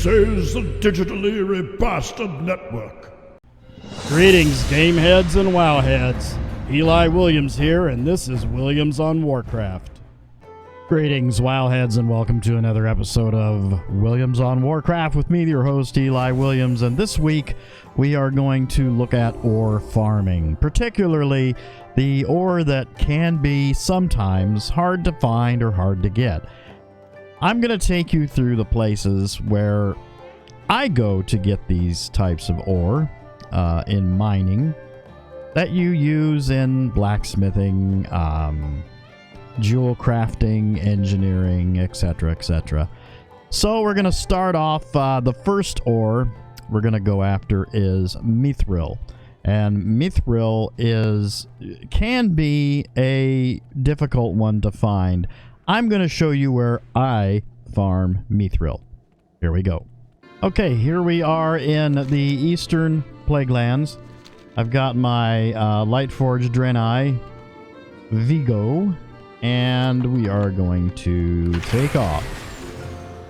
This is the Digitally Remastered Network. Greetings, game heads and WoW heads. Eli Williams here, and this is Williams on Warcraft. Greetings, WoW heads, and welcome to another episode of Williams on Warcraft with me, your host, Eli Williams. And this week, we are going to look at ore farming, particularly the ore that can be sometimes hard to find or hard to get. I'm going to take you through the places where I go to get these types of ore in mining that you use in blacksmithing, jewel crafting, engineering, etc., etc. So we're going to start off, the first ore we're going to go after is mithril. And mithril can be a difficult one to find. I'm going to show you where I farm mithril. Here we go. Okay, here we are in the Eastern Plaguelands. I've got my Lightforged Draenei Vigo, and we are going to take off.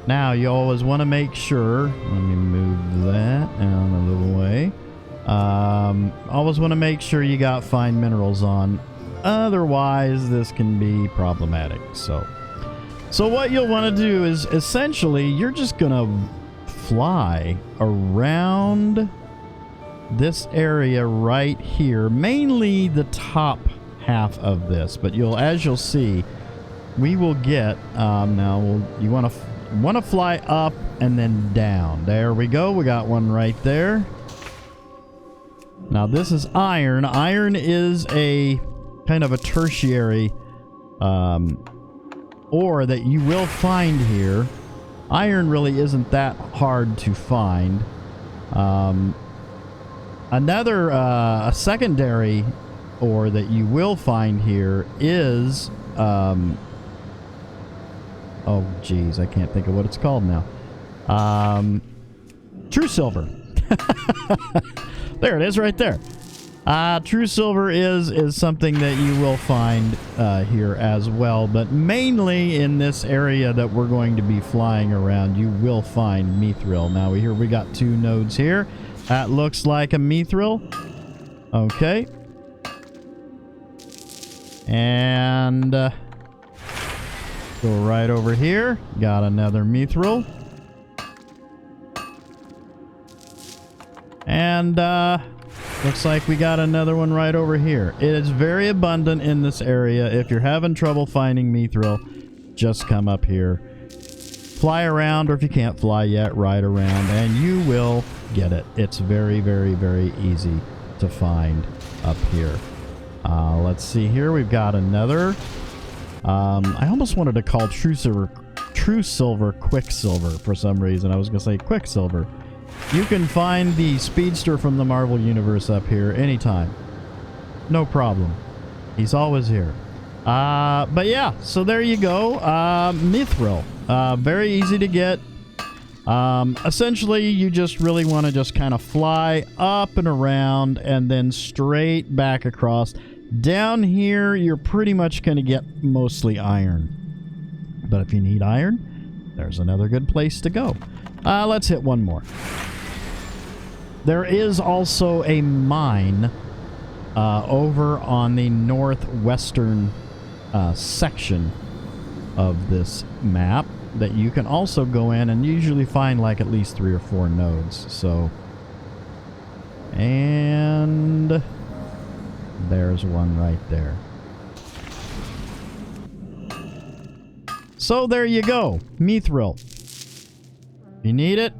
Now, you always want to make sure, let me move that out of the way. Always want to make sure you got fine minerals on. Otherwise, this can be problematic. So what you'll want to do is essentially you're just gonna fly around this area right here, mainly the top half of this. But as you'll see, we will get you want to fly up and then down. There we go. We got one right there. Now this is iron. Iron is a kind of a tertiary ore that you will find here. Iron really isn't that hard to find. A secondary ore that you will find here is oh geez, I can't think of what it's called now. True silver. There it is right there. True silver is something that you will find here as well, but mainly in this area that we're going to be flying around, you will find mithril. Now we got two nodes here. That looks like a mithril. Okay. And go right over here. Got another mithril. And looks like we got another one right over here. It is very abundant in this area. If you're having trouble finding mithril, just come up here. Fly around, or if you can't fly yet, ride around, and you will get it. It's very, very, very easy to find up here. Let's see here. We've got another. I almost wanted to call True Silver Quicksilver for some reason. I was going to say Quicksilver. You can find the Speedster from the Marvel Universe up here anytime. No problem. He's always here. But yeah, so there you go. Mithril. Very easy to get. Essentially, you just really want to just kind of fly up and around and then straight back across. Down here, you're pretty much going to get mostly iron. But if you need iron, there's another good place to go. Let's hit one more. There is also a mine over on the northwestern section of this map that you can also go in and usually find like at least 3 or 4 nodes. So, and there's one right there. So there you go, mithril. If you need it,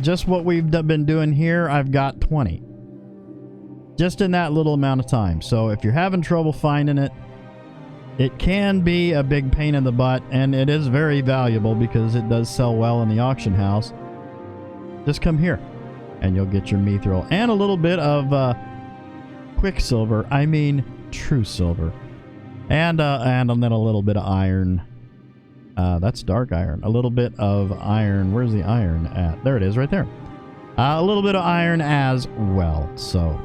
just what we've been doing here, I've got 20. Just in that little amount of time. So if you're having trouble finding it, it can be a big pain in the butt, and it is very valuable because it does sell well in the auction house. Just come here, and you'll get your mithril. And a little bit of quicksilver, I mean true silver. And then a little bit of iron. That's dark iron. A little bit of iron. Where's the iron at? There it is, right there. A little bit of iron as well. So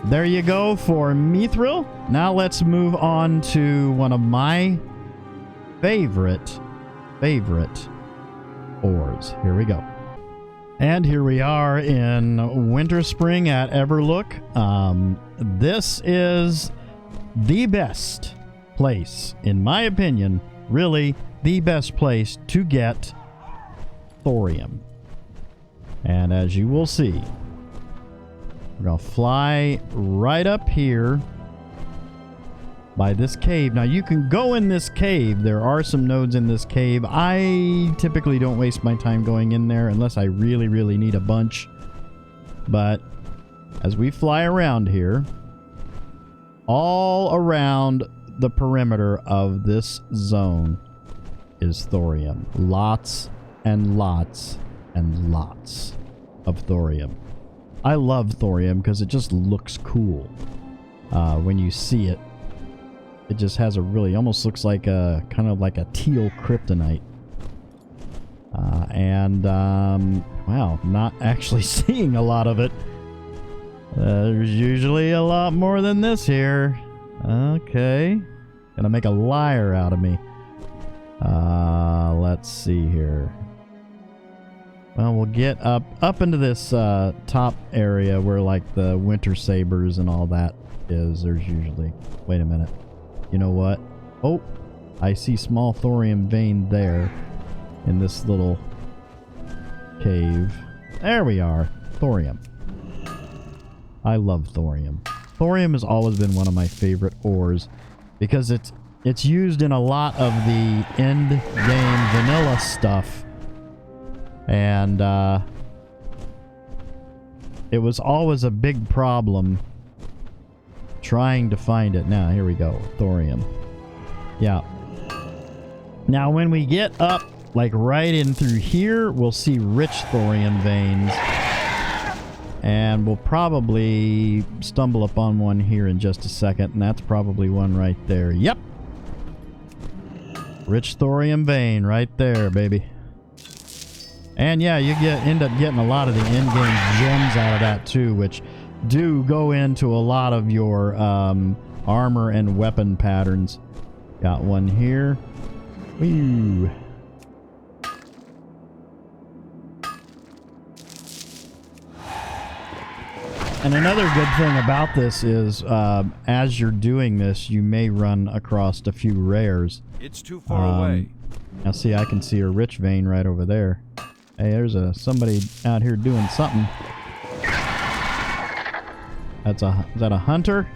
there you go for mithril. Now let's move on to one of my favorite ores. Here we go. And here we are in Winter Spring at Everlook. This is the best place, in my opinion, really the best place to get thorium. And as you will see, we're going to fly right up here by this cave. Now, you can go in this cave. There are some nodes in this cave. I typically don't waste my time going in there unless I really, really need a bunch. But as we fly around here, all around the perimeter of this zone is thorium. Lots and lots and lots of thorium. I love thorium because it just looks cool when you see it. It just has a really, almost looks like a, kind of like a teal kryptonite. Wow, not actually seeing a lot of it. There's usually a lot more than this here. Okay. Gonna make a liar out of me. Let's see here. Well, we'll get up into this top area where like the winter sabers and all that is. There's usually... Wait a minute. You know what? Oh, I see small thorium vein there in this little cave. There we are. Thorium. I love thorium. Thorium has always been one of my favorite ores because it's used in a lot of the end game vanilla stuff. And it was always a big problem trying to find it. Now, here we go. Thorium. Yeah. Now, when we get up, like right in through here, we'll see rich thorium veins. And we'll probably stumble upon one here in just a second. And that's probably one right there. Yep. Rich thorium vein right there, baby. And yeah, you end up getting a lot of the in-game gems out of that too, which do go into a lot of your armor and weapon patterns. Got one here. Woo. And another good thing about this is as you're doing this, you may run across a few rares. It's too far away. Now see, I can see a rich vein right over there. Hey, there's somebody out here doing something. Is that a hunter?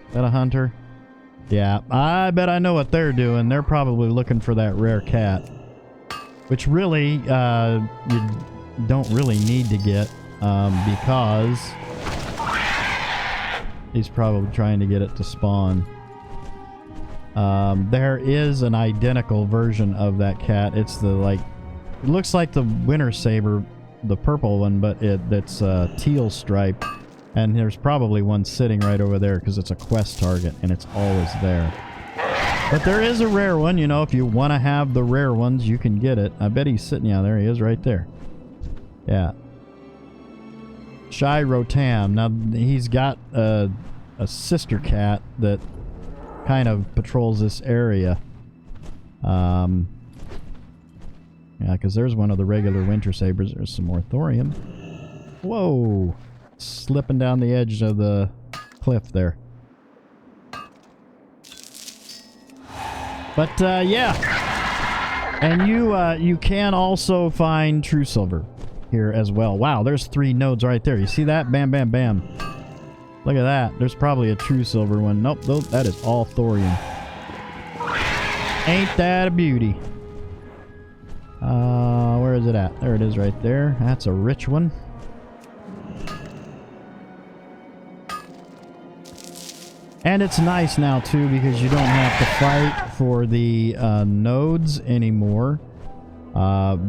Is that a hunter? Yeah, I bet I know what they're doing. They're probably looking for that rare cat. Which really, you don't really need to get, because he's probably trying to get it to spawn. There is an identical version of that cat. It's the, like, it looks like the winter saber, the purple one, but it's teal stripe. And there's probably one sitting right over there because it's a quest target and it's always there. But there is a rare one, you know, if you want to have the rare ones, you can get it. I bet he's sitting, yeah, there he is right there. Yeah. Shy Rotam. Now, he's got a sister cat that kind of patrols this area. Yeah, because there's one of the regular winter sabers. There's some more thorium. Whoa. Slipping down the edge of the cliff there. But yeah, and you can also find true silver here as well. Wow, there's 3 nodes right there. You see that? Bam, bam, bam. Look at that. There's probably a true silver one. Nope, that is all thorium. Ain't that a beauty? Where is it at? There it is right there. That's a rich one. And it's nice now, too, because you don't have to fight for the nodes anymore.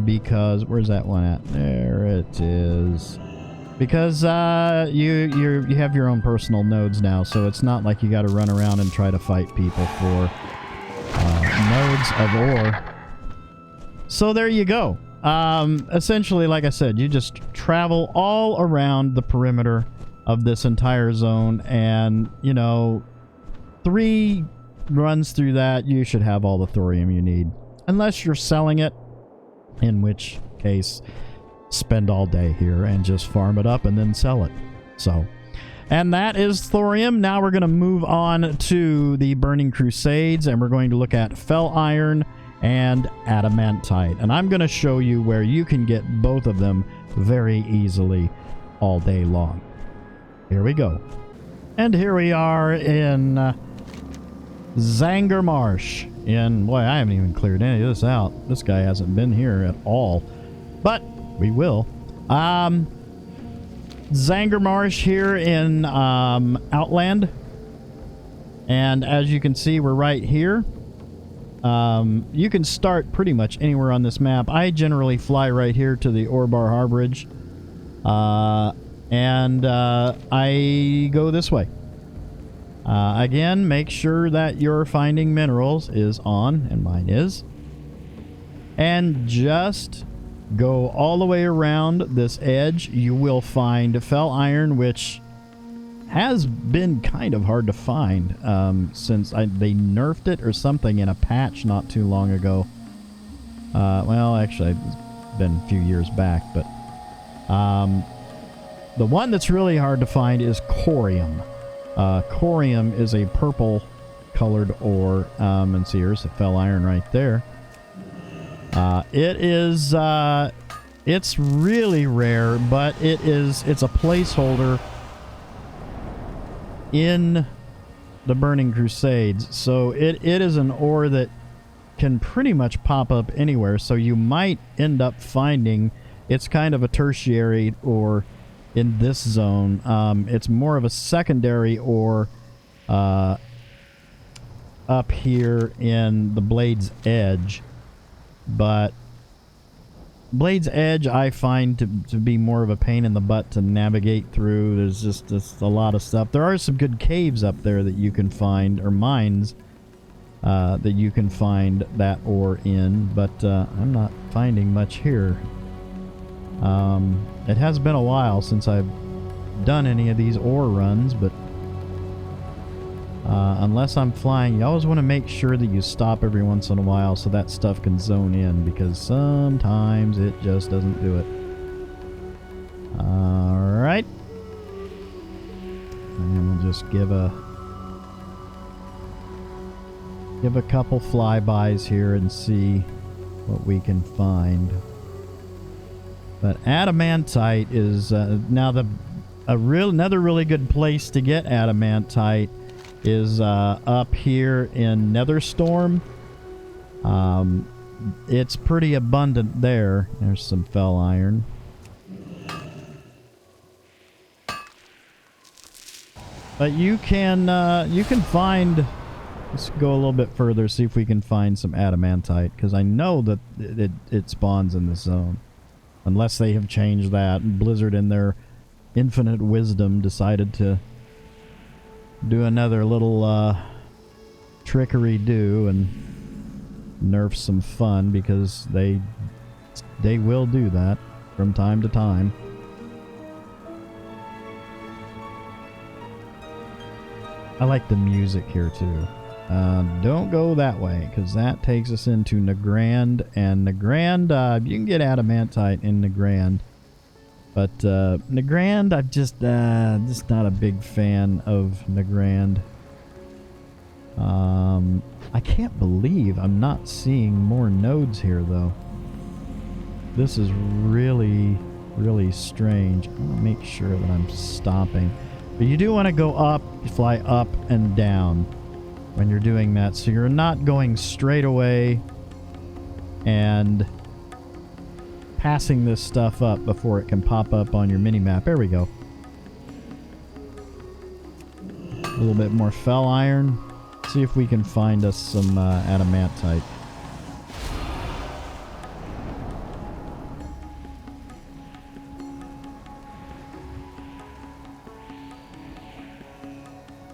Because... Where's that one at? There it is. Because you have your own personal nodes now, so it's not like you got to run around and try to fight people for nodes of ore. So there you go. Essentially, like I said, you just travel all around the perimeter of this entire zone, and you know, 3 runs through that, you should have all the thorium you need, unless you're selling it, in which case spend all day here and just farm it up and then sell it. So, and that is thorium. Now we're going to move on to the Burning Crusades, and we're going to look at fel iron and adamantite. And I'm going to show you where you can get both of them very easily all day long. Here we go. And here we are in Zanger Marsh. And boy, I haven't even cleared any of this out. This guy hasn't been here at all. But we will. Zanger Marsh here in Outland. And as you can see, we're right here. You can start pretty much anywhere on this map. I generally fly right here to the Orbar Harborage. And I go this way. Again, make sure that your finding minerals is on, and mine is. And just go all the way around this edge. You will find fel iron, which has been kind of hard to find since they nerfed it or something in a patch not too long ago. Well, actually, it's been a few years back, but the one that's really hard to find is corium. Corium is a purple colored ore, and see, here's the fel iron right there. It is it's really rare, but it's a placeholder in the Burning Crusades, so it is an ore that can pretty much pop up anywhere, so you might end up finding it's kind of a tertiary ore in this zone. It's more of a secondary ore up here in the Blade's Edge, but Blade's Edge I find to be more of a pain in the butt to navigate through. There's just a lot of stuff. There are some good caves up there that you can find, or mines that you can find that ore in, but I'm not finding much here. It has been a while since I've done any of these ore runs, but unless I'm flying, you always want to make sure that you stop every once in a while so that stuff can zone in, because sometimes it just doesn't do it. Alright. And we'll just give a couple flybys here and see what we can find. But adamantite is now another really good place to get adamantite is up here in Netherstorm. It's pretty abundant there. There's some fel iron. But you can find. Let's go a little bit further, see if we can find some adamantite, because I know that it spawns in this zone. Unless they have changed that, and Blizzard in their infinite wisdom decided to do another little trickery-do and nerf some fun, because they will do that from time to time. I like the music here too. Don't go that way, because that takes us into Nagrand, and Nagrand, you can get adamantite in Nagrand, but Nagrand, I'm just not a big fan of Nagrand. I can't believe I'm not seeing more nodes here, though. This is really, really strange. I'm gonna make sure that I'm stopping, but you do want to go up, fly up and down when you're doing that, so you're not going straight away and passing this stuff up before it can pop up on your mini-map. There we go. A little bit more fel iron. See if we can find us some adamantite.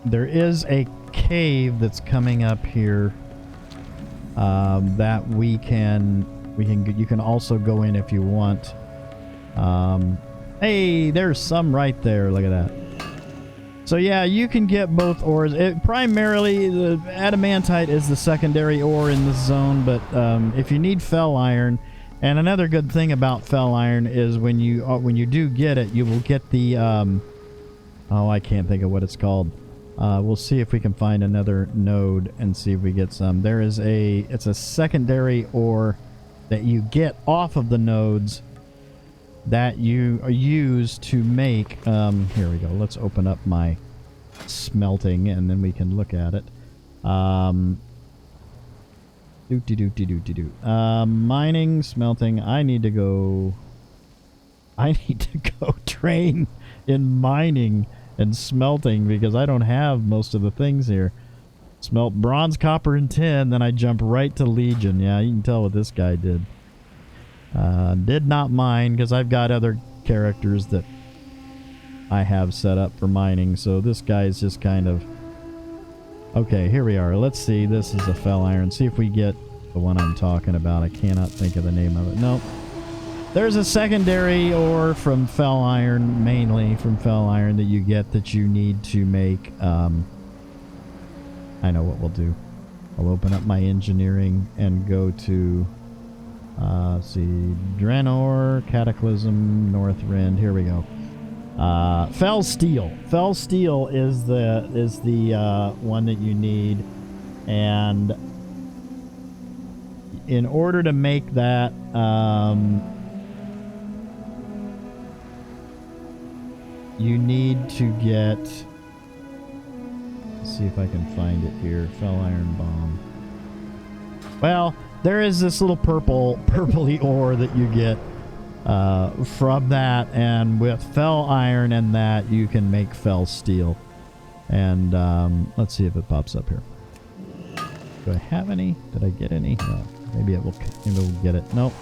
There is a cave that's coming up here that you can also go in if you want. Hey, there's some right there. Look at that. So yeah, you can get both ores. Primarily, the adamantite is the secondary ore in this zone, but if you need fel iron, And another good thing about fel iron is when you do get it, you will get the oh, I can't think of what it's called. We'll see if we can find another node and see if we get some. It's a secondary ore that you get off of the nodes that you use to make, here we go. Let's open up my smelting and then we can look at it. Mining, smelting. I need to go train in mining and smelting because I don't have most of the things here. Smelt bronze, copper, and tin, then I jump right to Legion. Yeah, you can tell what this guy did. Did not mine because I've got other characters that I have set up for mining, so this guy's just kind of... Okay, here we are. Let's see. This is a fel iron. See if we get the one I'm talking about. I cannot think of the name of it. Nope. There's a secondary ore from fel iron, mainly from fel iron, that you get that you need to make... I know what we'll do. I'll open up my engineering and go to... see, Draenor, Cataclysm, Northrend. Here we go. Fel steel. Fel steel is the one that you need, and in order to make that, you need to get. Let's see if I can find it here. Fel iron bomb. Well, there is this little purpley ore that you get from that, and with fel iron and that, you can make fel steel. And let's see if it pops up here. Do I have any? Did I get any? No. Maybe it will get it. Nope.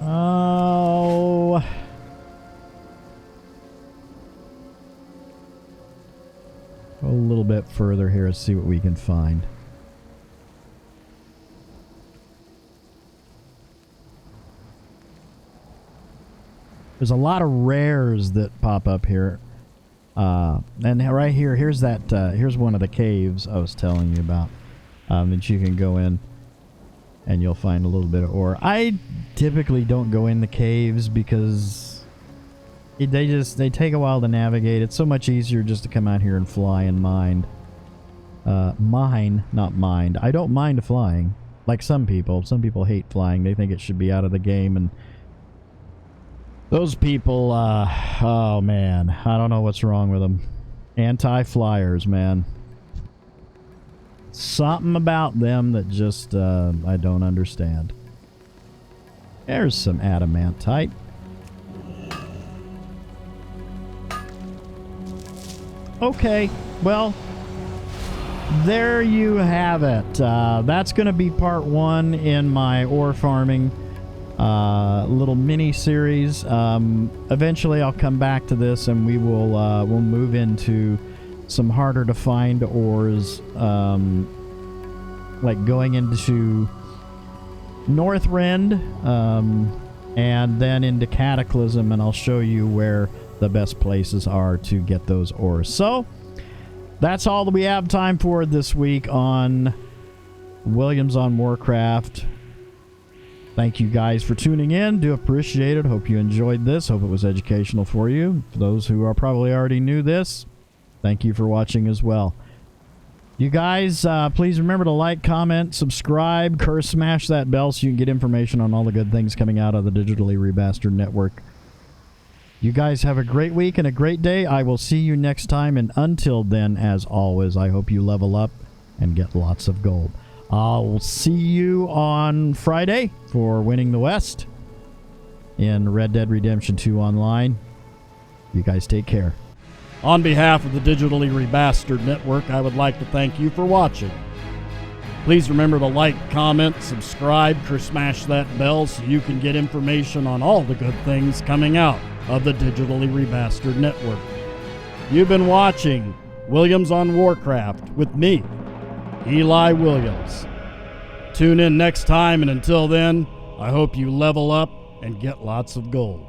Oh. Go a little bit further here and see what we can find. There's a lot of rares that pop up here. And right here, here's one of the caves I was telling you about. That you can go in and you'll find a little bit of ore. I typically don't go in the caves because they take a while to navigate. It's so much easier just to come out here and fly and mine. Mine, not mind. I don't mind flying. Like some people. Some people hate flying. They think it should be out of the game, and those people, oh man, I don't know what's wrong with them. Anti-flyers, man. Something about them that just, I don't understand. There's some adamantite. Okay, well, there you have it. That's going to be part 1 in my ore farming little mini series. Eventually I'll come back to this and we will we'll move into some harder to find ores, like going into Northrend, and then into Cataclysm, and I'll show you where the best places are to get those ores. So that's all that we have time for this week on Williams on Warcraft. Thank you guys for tuning in. Do appreciate it. Hope you enjoyed this. Hope it was educational for you. For those who are probably already knew this, thank you for watching as well. You guys, please remember to like, comment, subscribe, smash that bell so you can get information on all the good things coming out of the Digitally Remastered Network. You guys have a great week and a great day. I will see you next time, and until then, as always, I hope you level up and get lots of gold. I'll see you on Friday for Winning the West in Red Dead Redemption 2 Online. You guys take care. On behalf of the Digitally Remastered Network, I would like to thank you for watching. Please remember to like, comment, subscribe, smash that bell so you can get information on all the good things coming out of the Digitally Remastered Network. You've been watching Williams on Warcraft with me, Eli Williams. Tune in next time, and until then, I hope you level up and get lots of gold.